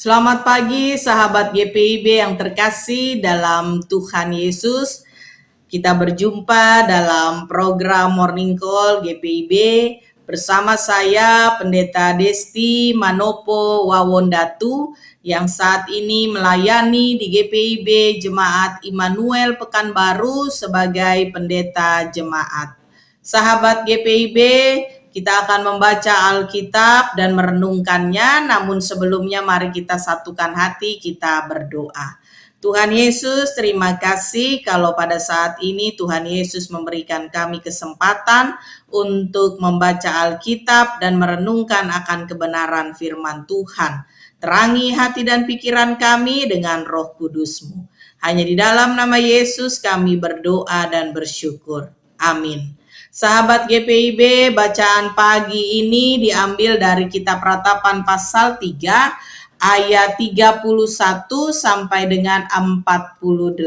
Selamat pagi sahabat GPIB yang terkasih dalam Tuhan Yesus. Kita berjumpa dalam program Morning Call GPIB bersama saya Pendeta Desti Manopo Wawondatu yang saat ini melayani di GPIB Jemaat Immanuel Pekanbaru sebagai pendeta jemaat. Sahabat GPIB, kita akan membaca Alkitab dan merenungkannya, namun sebelumnya mari kita satukan hati, kita berdoa. Tuhan Yesus, terima kasih kalau pada saat ini Tuhan Yesus memberikan kami kesempatan untuk membaca Alkitab dan merenungkan akan kebenaran firman Tuhan. Terangi hati dan pikiran kami dengan Roh Kudus-Mu. Hanya di dalam nama Yesus kami berdoa dan bersyukur. Amin. Sahabat GPIB, bacaan pagi ini diambil dari Kitab Ratapan pasal 3 ayat 31 sampai dengan 48.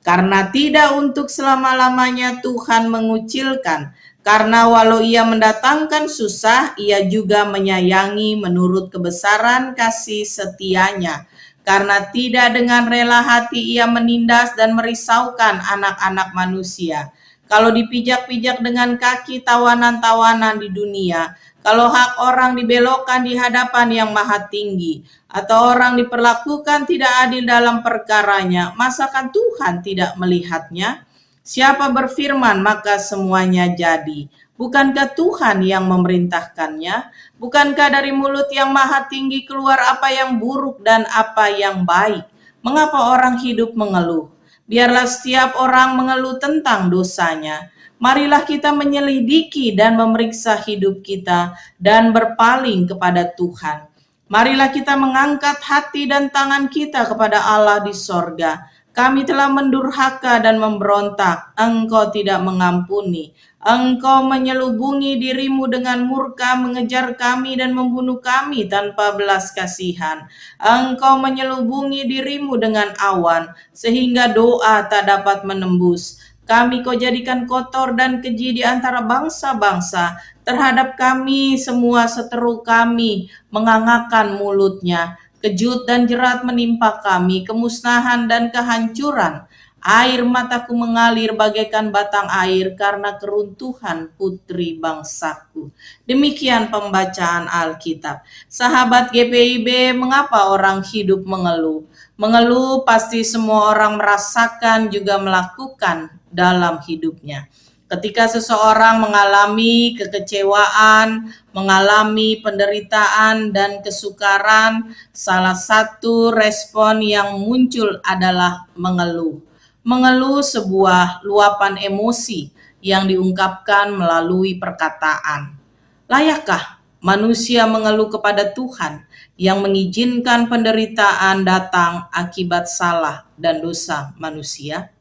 Karena tidak untuk selama-lamanya Tuhan mengucilkan, karena walau ia mendatangkan susah, ia juga menyayangi menurut kebesaran kasih setianya. Karena tidak dengan rela hati ia menindas dan merisaukan anak-anak manusia. Kalau dipijak-pijak dengan kaki tawanan-tawanan di dunia, kalau hak orang dibelokkan di hadapan yang maha tinggi, atau orang diperlakukan tidak adil dalam perkaranya, masakan Tuhan tidak melihatnya? Siapa berfirman maka semuanya jadi. Bukankah Tuhan yang memerintahkannya? Bukankah dari mulut yang maha tinggi keluar apa yang buruk dan apa yang baik? Mengapa orang hidup mengeluh? Biarlah setiap orang mengeluh tentang dosanya. Marilah kita menyelidiki dan memeriksa hidup kita dan berpaling kepada Tuhan. Marilah kita mengangkat hati dan tangan kita kepada Allah di sorga. Kami telah mendurhaka dan memberontak, Engkau tidak mengampuni. Engkau menyelubungi dirimu dengan murka, mengejar kami dan membunuh kami tanpa belas kasihan. Engkau menyelubungi dirimu dengan awan, sehingga doa tak dapat menembus. Kami kau jadikan kotor dan keji di antara bangsa-bangsa. Terhadap kami semua seteru kami mengangakkan mulutnya. Kejut dan jerat menimpa kami, kemusnahan dan kehancuran. Air mataku mengalir bagaikan batang air karena keruntuhan putri bangsaku. Demikian pembacaan Alkitab. Sahabat GPIB, mengapa orang hidup mengeluh? Mengeluh pasti semua orang merasakan juga melakukan dalam hidupnya. Ketika seseorang mengalami kekecewaan, mengalami penderitaan dan kesukaran, salah satu respon yang muncul adalah mengeluh. Mengeluh sebuah luapan emosi yang diungkapkan melalui perkataan. Layakkah manusia mengeluh kepada Tuhan yang mengizinkan penderitaan datang akibat salah dan dosa manusia?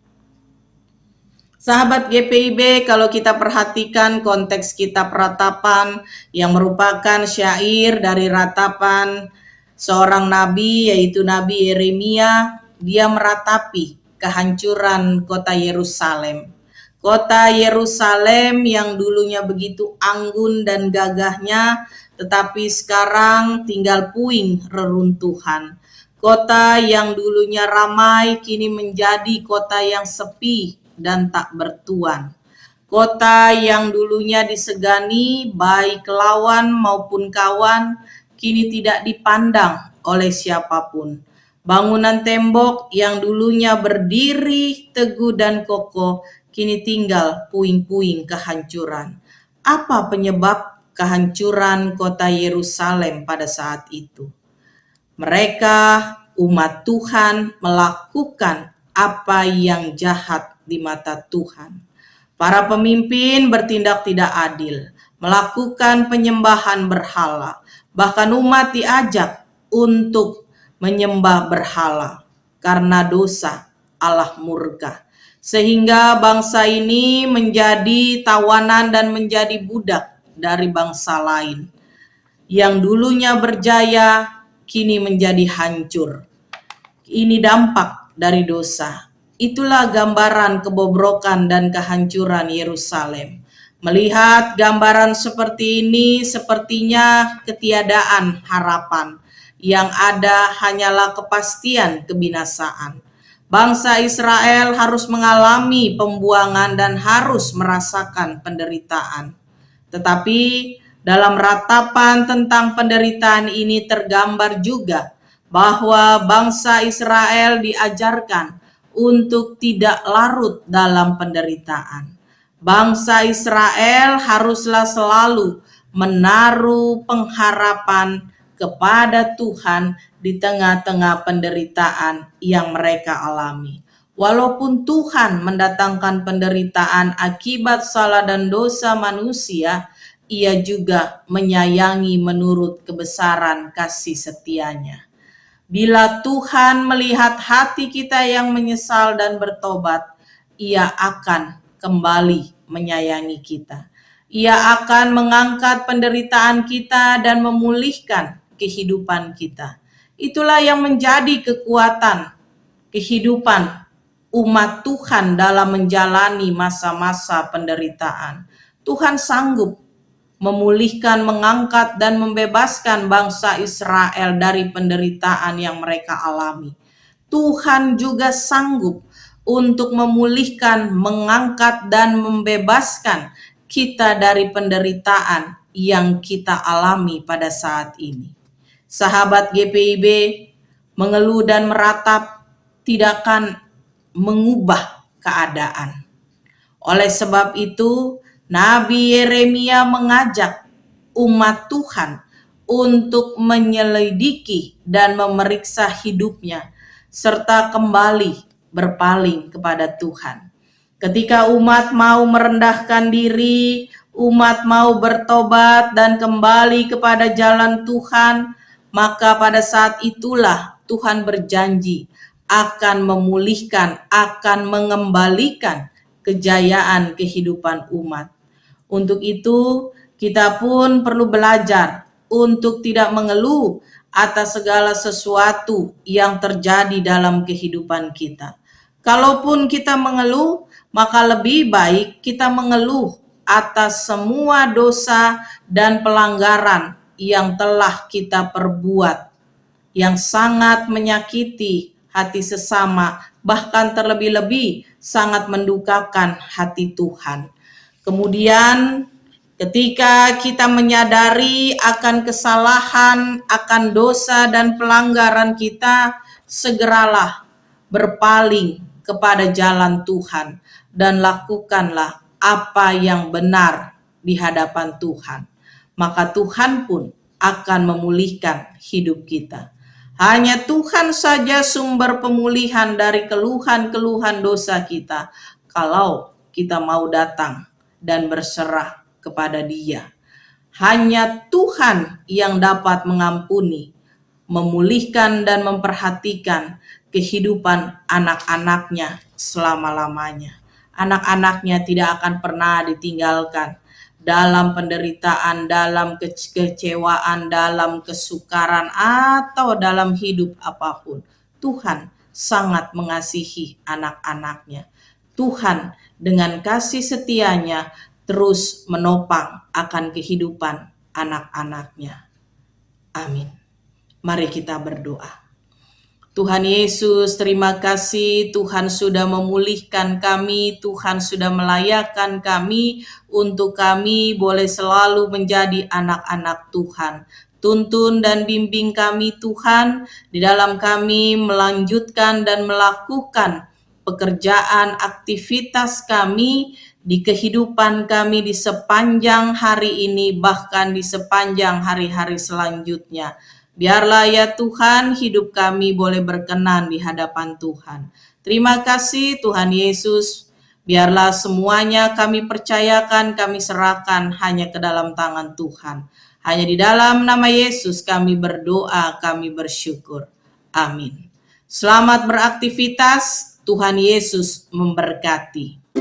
Sahabat GPIB, kalau kita perhatikan konteks kitab Ratapan yang merupakan syair dari ratapan seorang nabi, yaitu Nabi Yeremia, dia meratapi kehancuran kota Yerusalem. Kota Yerusalem yang dulunya begitu anggun dan gagahnya, tetapi sekarang tinggal puing reruntuhan. Kota yang dulunya ramai kini menjadi kota yang sepi dan tak bertuan. Kota yang dulunya disegani baik lawan maupun kawan, kini tidak dipandang oleh siapapun. Bangunan tembok yang dulunya berdiri teguh dan kokoh, kini tinggal puing-puing kehancuran. Apa penyebab kehancuran kota Yerusalem pada saat itu? Mereka, umat Tuhan, melakukan apa yang jahat di mata Tuhan. Para pemimpin bertindak tidak adil, melakukan penyembahan berhala. Bahkan umat diajak untuk menyembah berhala karena dosa, Allah murka. Sehingga bangsa ini menjadi tawanan dan menjadi budak dari bangsa lain. Yang dulunya berjaya, kini menjadi hancur. Ini dampak dari dosa. Itulah gambaran kebobrokan dan kehancuran Yerusalem. Melihat gambaran seperti ini, sepertinya ketiadaan harapan. yang ada hanyalah kepastian kebinasaan. Bangsa Israel harus mengalami pembuangan dan harus merasakan penderitaan. Tetapi dalam ratapan tentang penderitaan ini tergambar juga bahwa bangsa Israel diajarkan untuk tidak larut dalam penderitaan. Bangsa Israel haruslah selalu menaruh pengharapan kepada Tuhan di tengah-tengah penderitaan yang mereka alami. Walaupun Tuhan mendatangkan penderitaan akibat salah dan dosa manusia, Ia juga menyayangi menurut kebesaran kasih setianya. Bila Tuhan melihat hati kita yang menyesal dan bertobat, Ia akan kembali menyayangi kita. Ia akan mengangkat penderitaan kita dan memulihkan kehidupan kita. Itulah yang menjadi kekuatan kehidupan umat Tuhan dalam menjalani masa-masa penderitaan. Tuhan sanggup memulihkan, mengangkat, dan membebaskan bangsa Israel dari penderitaan yang mereka alami. Tuhan juga sanggup untuk memulihkan, mengangkat, dan membebaskan kita dari penderitaan yang kita alami pada saat ini. Sahabat GPIB, mengeluh dan meratap tidak akan mengubah keadaan. Oleh sebab itu, Nabi Yeremia mengajak umat Tuhan untuk menyelidiki dan memeriksa hidupnya, serta kembali berpaling kepada Tuhan. Ketika umat mau merendahkan diri, umat mau bertobat dan kembali kepada jalan Tuhan, maka pada saat itulah Tuhan berjanji akan memulihkan, akan mengembalikan kejayaan kehidupan umat. Untuk itu, kita pun perlu belajar untuk tidak mengeluh atas segala sesuatu yang terjadi dalam kehidupan kita. Kalaupun kita mengeluh, maka lebih baik kita mengeluh atas semua dosa dan pelanggaran yang telah kita perbuat, yang sangat menyakiti hati sesama, bahkan terlebih-lebih sangat mendukakan hati Tuhan. Kemudian ketika kita menyadari akan kesalahan, akan dosa dan pelanggaran kita, segeralah berpaling kepada jalan Tuhan dan lakukanlah apa yang benar di hadapan Tuhan. Maka Tuhan pun akan memulihkan hidup kita. Hanya Tuhan saja sumber pemulihan dari keluhan-keluhan dosa kita, kalau kita mau datang dan berserah kepada Dia. Hanya Tuhan yang dapat mengampuni, memulihkan dan memperhatikan kehidupan anak-anaknya selama-lamanya. Anak-anaknya tidak akan pernah ditinggalkan dalam penderitaan, dalam kekecewaan, dalam kesukaran, atau dalam hidup apapun. Tuhan sangat mengasihi anak-anaknya. Tuhan dengan kasih setianya terus menopang akan kehidupan anak-anaknya. Amin. Mari kita berdoa. Tuhan Yesus, terima kasih Tuhan sudah memulihkan kami, Tuhan sudah melayakkan kami untuk kami boleh selalu menjadi anak-anak Tuhan. Tuntun dan bimbing kami Tuhan, di dalam kami melanjutkan dan melakukan pekerjaan aktivitas kami di kehidupan kami di sepanjang hari ini, bahkan di sepanjang hari-hari selanjutnya. Biarlah ya Tuhan, hidup kami boleh berkenan di hadapan Tuhan. Terima kasih Tuhan Yesus. Biarlah semuanya kami percayakan, kami serahkan hanya ke dalam tangan Tuhan. Hanya di dalam nama Yesus kami berdoa, kami bersyukur. Amin. Selamat beraktivitas, Tuhan Yesus memberkati.